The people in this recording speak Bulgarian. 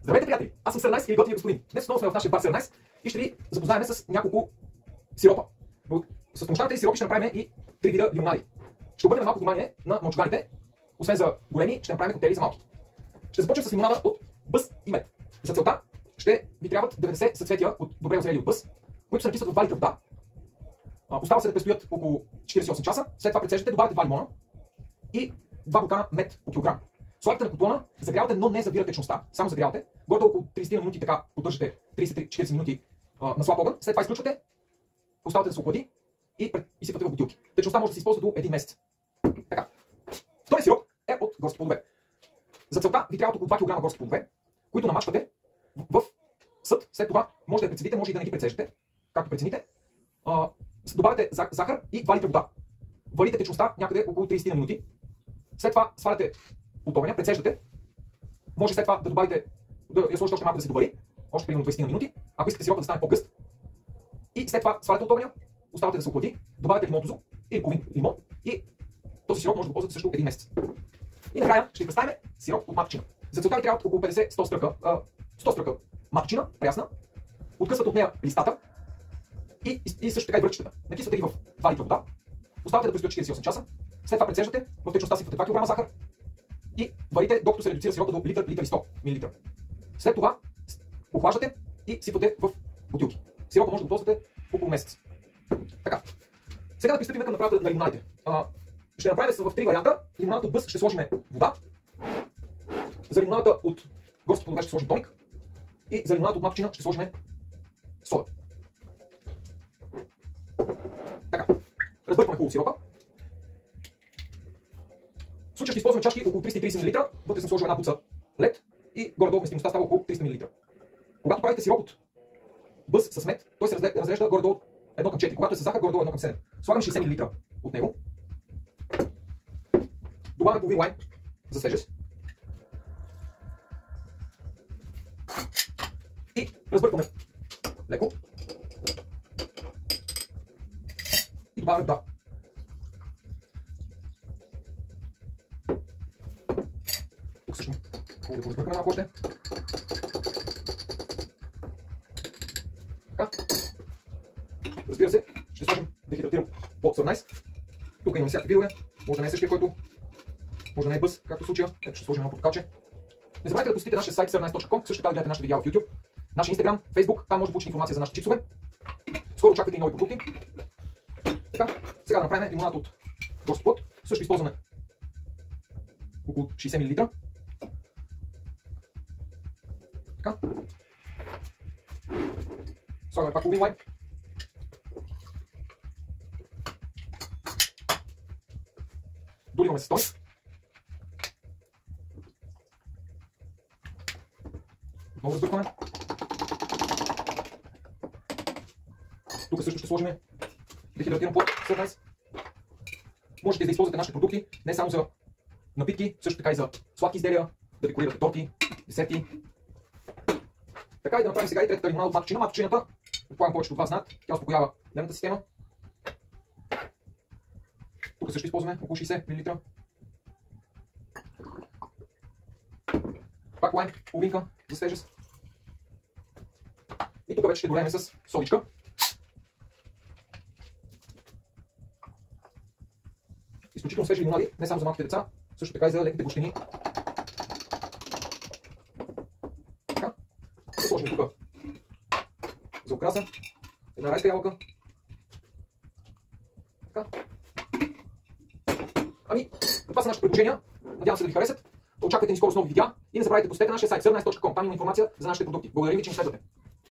Здравейте, приятели! Аз съм Сърнайс или готиния господин. Днес отново сме в нашия бар Сърнайс и ще ви запознаем с няколко сиропа. С помощта на тези сиропи ще направим и 3 вида лимонади. Ще обърнем малко внимание на мълчуганите. Освен за големи, ще направим коктейли за малки. Ще започнем с лимонада от бъс и мед. За целта ще ви трябват 90 съцветия от добре озрели от бъс, които се написват в 2 литра вода. Остава се да престоят около 48 часа. След това прецеждате, добавяте 2 лимона и 2 буркана мед по килограм. Слагате на котлона, загрявате, но не завирате течността. Само загрявате. Горе около 30 минути така поддържате 30-40 минути на слаб огън. След това изключвате, оставате да се охлади и изсипвате в бутилки. Течността може да се използва до 1 месец. Така. Втори сироп е от горски плодове. За целта ви трябва около 2 кг горски плодове, които намачвате в съд. След това може да я прецедите, може и да не ги прецеждате, както прецените. Добавяте захар и 2 литра вода. Варите течността някъде около 30 минути. След това сваляте от огъня, прецеждате. Може след това да добавите, да я сложите още малко да се довари, още примерно 20 минути, ако искате сиропа да стане по-гъст. И след това сваляте от огъня, оставате да се охлади, добавяте лимон дозу или половин лимон и този сироп може да го ползвате също 1 месец. И накрая ще ви представим сироп от матчина. За целта ви трябват около 50-100 стръка матчина, прясна. Откъсвате от нея листата и също така и връчетата. Накисвате ги в 2 литра вода, оставате да престоят 48 часа, след това прецеждате, в течността сипвате 2 кг захар и варите, докато се редуцира сиропа до литър и 100 мл. След това охлаждате и сипвате в бутилки. Сиропа може да го ползвате около месец. Така. Сега да пристъпим към направата на лимонадите. Ще направим в 3 варианта. Лимонадата от бъс ще сложим вода. За лимонадата от горски плодове ще сложим тоник. И за лимонадата от матчина ще сложим сода. Така. Разбъркваме хубаво сиропа. В случая ще използваме чашки около 330 мл. Вътре съм сложил една буца лед и горе-долу вместимостта става около 300 мл. Когато правите сироп от бъс с мед, той се разрежда горе-долу 1 към 4. Когато е с захар, горе-долу 1 към 7. Слагам 60 мл от него. Добавяме половин лайм за свежест. И разбъркваме леко. И добавяме вода. Тук също хубаво да го разбъркаме малко още. Така. Разбира се, ще сложим дехидратиран по Сърнайс. Тук имаме всякакви видове. Може да не е същия, който може да не е бъс, както в случая. Ето ще сложим малко покалче. Не забравяйте да посетите нашия сайт sirnice.com, също така да гледате нашите видеа в YouTube, нашия Instagram, Facebook, там може да получите информация за нашите чипсове. Скоро очаквате и нови продукти. Така, сега да направим лимонад от горски плод. Също използваме около 60 мл. Така. Слагаме пак половин лайм. Доливаме с тоник. Отново разбъркваме. Тук също ще сложим дехидратиран плод Сърнайс. Можете да използвате нашите продукти не само за напитки, също така и за сладки изделия, да декорирате торти, десерти. Така и да направим сега и третата лимонада от матчина. Матчината, предполагам повечето от вас знаят, тя успокоява нервната система. Тук също използваме около 60 мл. Пак лайм, половинка за свежест. И тук вече ще долеем с содичка. Изключително свежи лимонади, не само за малките деца, също така и за леките гущини. Така. Ще сложим тук за украса една райска ябълка. Така. Ами, това са нашите предложения. Надявам се да ви харесат. Очаквайте ни скоро с нови видеа и не забравяйте да посетете нашия сайт sirnice.com. Там има информация за нашите продукти. Благодаря ви, че ни следвате.